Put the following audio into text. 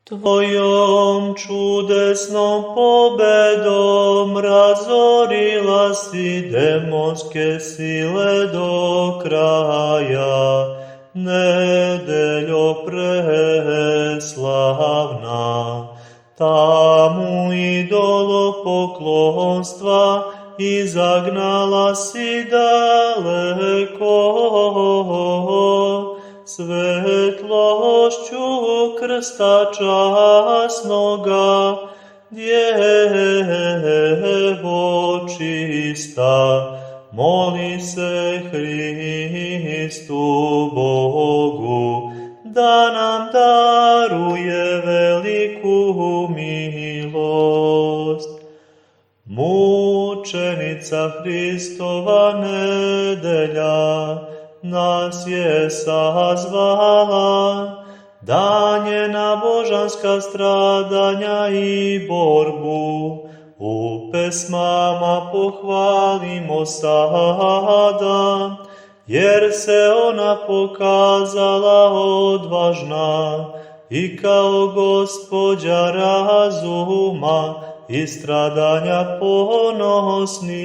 Tvojom čudesnom pobedom razorila si demonske sile do kraja, nedeljo preslavna. Tamu idolopoklonstva izagnala si daleko, svetlošću krsta časnoga, Djevo čista, moli se Hristu Bogu, da nam daruje veliku milost. Mučenica Hristova nedelja nas je sazvala, da njena božanska stradanja i borbu u pesmama pohvalimo sada, jer se ona pokazala odvažna i kao gospođa razuma i stradanja ponosni.